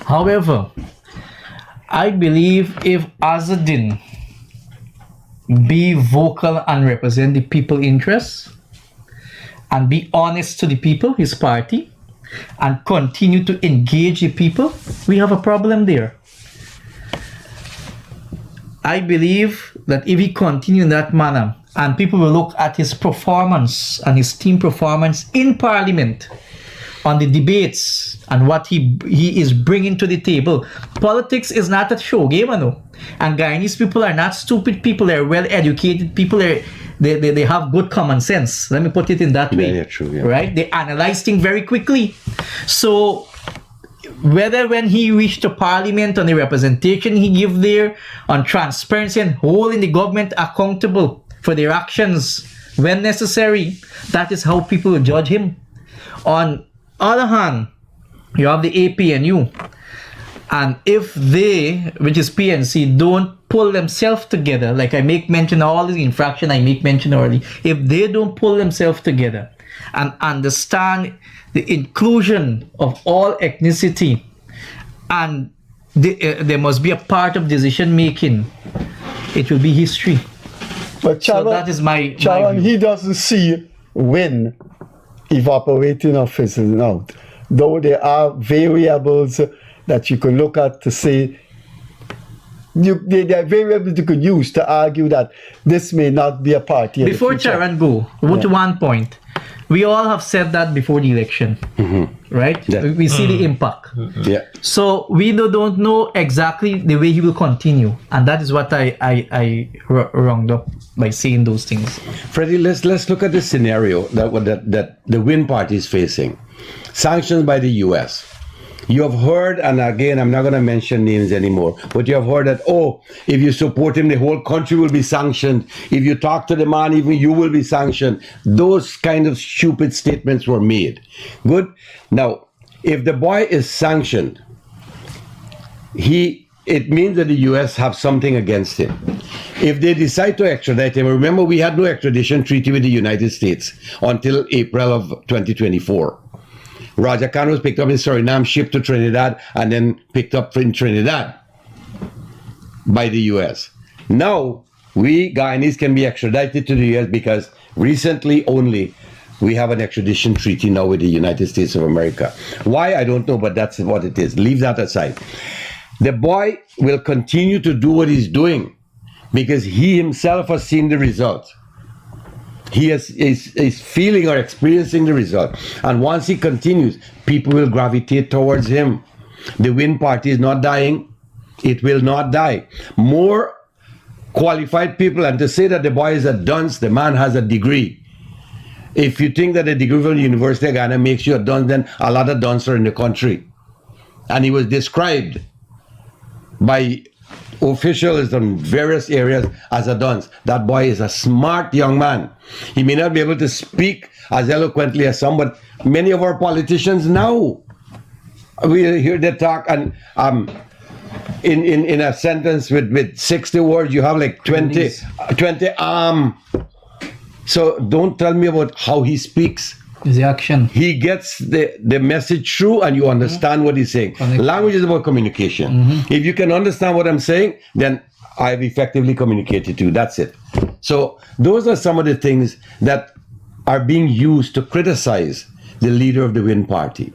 However, I believe if Azadin be vocal and represent the people interests and be honest to the people, his party, and continue to engage the people, we have a problem there. I believe that if he continue in that manner and people will look at his performance and his team performance in Parliament on the debates and what he is bringing to the table. Politics is not a show game, and Guyanese people are not stupid people. They're well educated people. They have good common sense. Let me put it in that way. Yeah, true, yeah. Right? They analyze things very quickly. So whether when he reached to Parliament on the representation he give there, on transparency and holding the government accountable for their actions when necessary, that is how people will judge him. On other hand, you have the APNU, and if they, which is PNC, don't pull themselves together, like I make mention all the infraction I make mention already, if they don't pull themselves together and understand the inclusion of all ethnicity, and there must be a part of decision making, it will be history. But Charon, so that is my Charon, view. he doesn't see when evaporating or fizzling out. Though there are variables that you could look at to say, there are variables you could use to argue that this may not be a party. Before Charan go, to one point, we all have said that before the election, right? Yeah. We see the impact. Yeah. So we don't know exactly the way he will continue, and that is what I wronged up by saying those things. Freddie, let's look at the scenario that the Win Party is facing. Sanctions by the US. You have heard, and again, I'm not going to mention names anymore, but you have heard that, if you support him, the whole country will be sanctioned. If you talk to the man, even you will be sanctioned. Those kind of stupid statements were made. Good. Now, if the boy is sanctioned, it means that the US have something against him. If they decide to extradite him, remember we had no extradition treaty with the United States until April of 2024. Raja Khan was picked up in Suriname, shipped to Trinidad, and then picked up in Trinidad by the US. Now, we Guyanese can be extradited to the US because recently only we have an extradition treaty now with the United States of America. Why? I don't know, but that's what it is. Leave that aside. The boy will continue to do what he's doing because he himself has seen the result. He is feeling or experiencing the result. And once he continues, people will gravitate towards him. The Win Party is not dying. It will not die. More qualified people, and to say that the boy is a dunce, the man has a degree. If you think that a degree from the University of Ghana makes you a dunce, then a lot of dunces are in the country. And he was described by officials in various areas as a dunce. That boy is a smart young man. He may not be able to speak as eloquently as some, but many of our politicians now, we hear they talk, and in a sentence with 60 words, you have like 20. So don't tell me about how he speaks. The action. He gets the message through, and you understand what he's saying. Language is about communication. If you can understand what I'm saying, then I've effectively communicated to you. That's it. So those are some of the things that are being used to criticize the leader of the Win Party.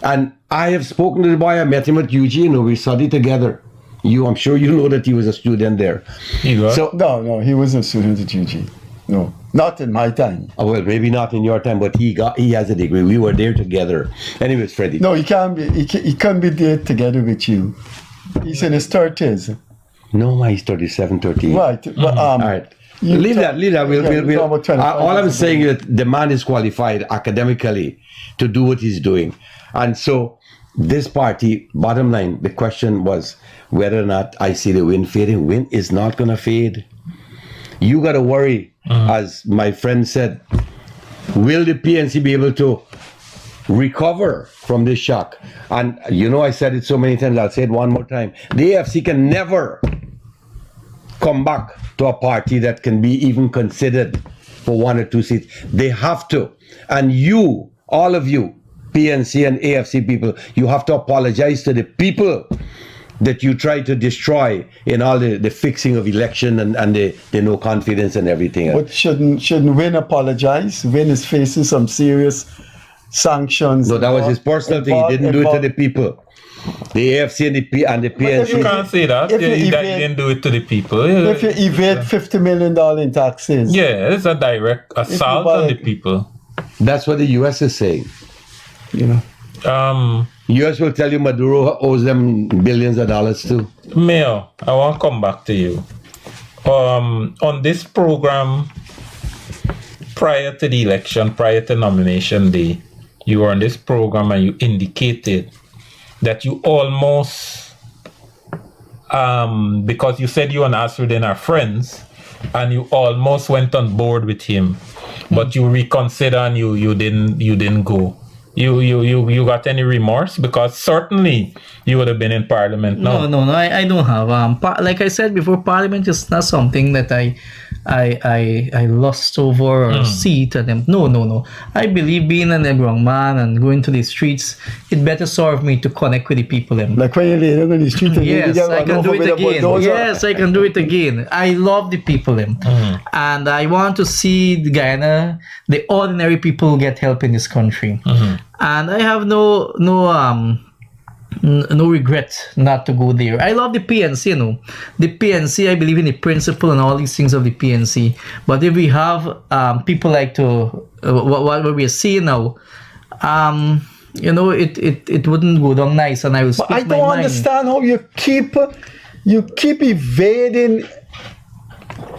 And I have spoken to the boy. I met him at UG. We studied together. I'm sure you know that he was a student there. So no, he wasn't a student at UG. No, not in my time. Oh, well, maybe not in your time, but he has a degree. We were there together. Anyways, Freddie. No, he can't be. He can't be there together with you. He's in his 30s. No, he's 37, 38. Right. But, all right. Leave that. talk about 25 All I'm years saying is that the man is qualified academically to do what he's doing. And so this party, bottom line, the question was whether or not I see the wind fading. Wind is not going to fade. You got to worry, as my friend said, will the PNC be able to recover from this shock? And I said it so many times, I'll say it one more time. The AFC can never come back to a party that can be even considered for 1 or 2 seats. They have to. And you, all of you, PNC and AFC people, you have to apologize to the people that you try to destroy in all the fixing of election and the no confidence and everything else. But shouldn't Win apologize? Win is facing some serious sanctions. No, that was his personal thing. He didn't do it to the people. The AFC and the PNC. You can't say that. If you He evade- didn't do it to the people. If you evade $50 million in taxes. Yeah, it's a direct assault on the people. That's what the US is saying. US will tell you Maduro owes them billions of dollars too. Mayor, I want to come back to you. On this program, prior to the election, prior to nomination day, you were on this program and you indicated that you almost, because you said you and Asruddin are friends, and you almost went on board with him, but you reconsider and you didn't go. You got any remorse? Because certainly you would have been in Parliament now. No, I don't have. Like I said before, Parliament is not something that I lust over or see to them. No. I believe being an young man and going to the streets, it better serve me to connect with the people. Like when you lay down on the street and Yes, you I can do it again. Yes, I can do it again. I love the people, and I want to see the Guyana, the ordinary people get help in this country. And I have no regret not to go there. I love the PNC, The PNC, I believe in the principle and all these things of the PNC. But if we have people like what we are seeing now, it wouldn't go down nice, and I will speak I my don't mind. understand how you keep evading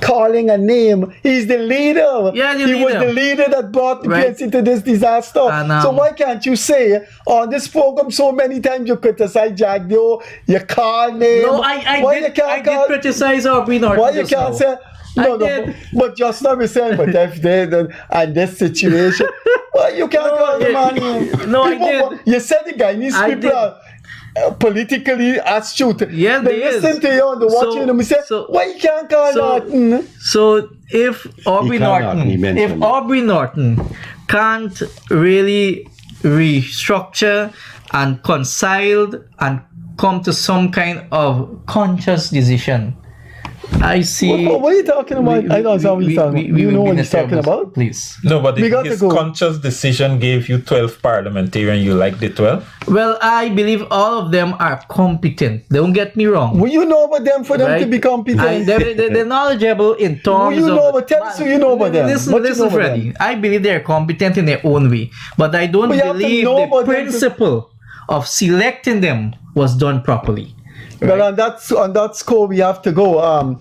calling a name. He's the leader. Yeah, the he was leader. the leader that brought the Right. PNC to this disaster. And, so why can't you say on this program so many times you criticize Jagdio, you call name? No, I why did. you can't I call? did criticize Aubrey Norton. Why you just can't now. say? No, I did. but just now we saying, but if they done and this situation, why you can't call the man name? No, I People- did. You said the Guyanese I people did. are politically astute. Yeah, they they is. listen to you and they watch So- you and we say, so- why you can't call so- that? So if Aubrey Norton can't really restructure and reconcile and come to some kind of conscious decision, I see. What are you talking about? I don't know what you're talking about. You know what you're talking about? Please. No, but We got to his go. conscious decision gave you 12 parliamentarians. You like the 12? Well, I believe all of them are competent. Don't get me wrong. Well, you know about them for them to Right? be competent. They're knowledgeable in terms Well, you of. know about tell us who you know about them. Listen, What you know listen, about Freddie. them? I believe they're competent in their own way, but I don't But you have to believe know the about them to- principle of selecting them was done properly. Well, on that score, we have to go.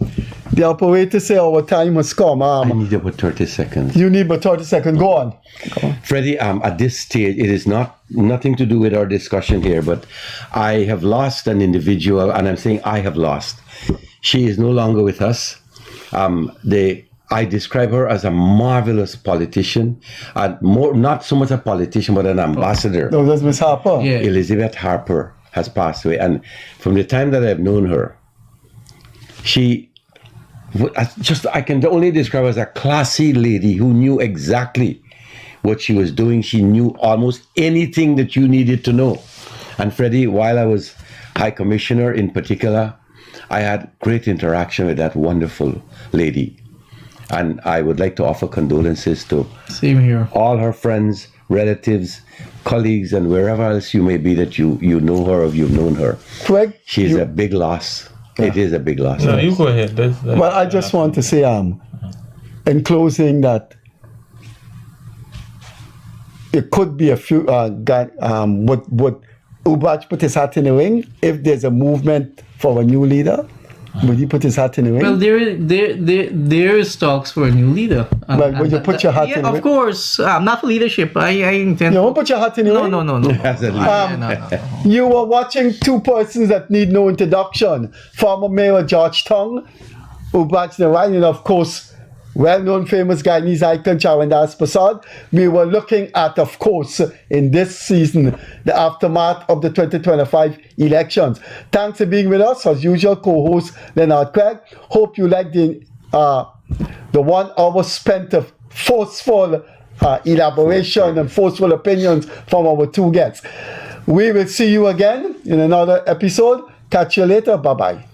The operator say our time has come. I need about 30 seconds. You need but 30 seconds. Go on. Freddie, at this stage, it is nothing to do with our discussion here, but I have lost an individual, and I'm saying I have lost. She is no longer with us. I describe her as a marvelous politician, and not so much a politician, but an ambassador. No, that's Miss Harper. Yeah. Elizabeth Harper has passed away, and from the time that I've known her, I can only describe her as a classy lady who knew exactly what she was doing. She knew almost anything that you needed to know. And Freddie, while I was High Commissioner in particular, I had great interaction with that wonderful lady. And I would like to offer condolences to Same here. all her friends, relatives, colleagues, and wherever else you may be that you know her or you've known her. Craig, She is a big loss. It is a big loss. No, you go ahead. well, I just want to say, in closing, that it could be a few would Ubach put his hat in the ring if there's a movement for a new leader. Would you put his hat in the ring? Well, there is talks for a new leader. Well, would you put your hat in the of ring? course. Not for leadership. I intend. You won't put your hat in the ring? No. As a leader. You were watching two persons that need no introduction. Former Mayor Georgetown, Ubachnaran, and of course, well-known famous Guyanese icon Chawandas Prasad. We were looking at, of course, in this season, the aftermath of the 2025 elections. Thanks for being with us, as usual, co-host Leonard Craig. Hope you like the 1 hour spent of forceful elaboration and forceful opinions from our two guests. We will see you again in another episode. Catch you later. Bye-bye.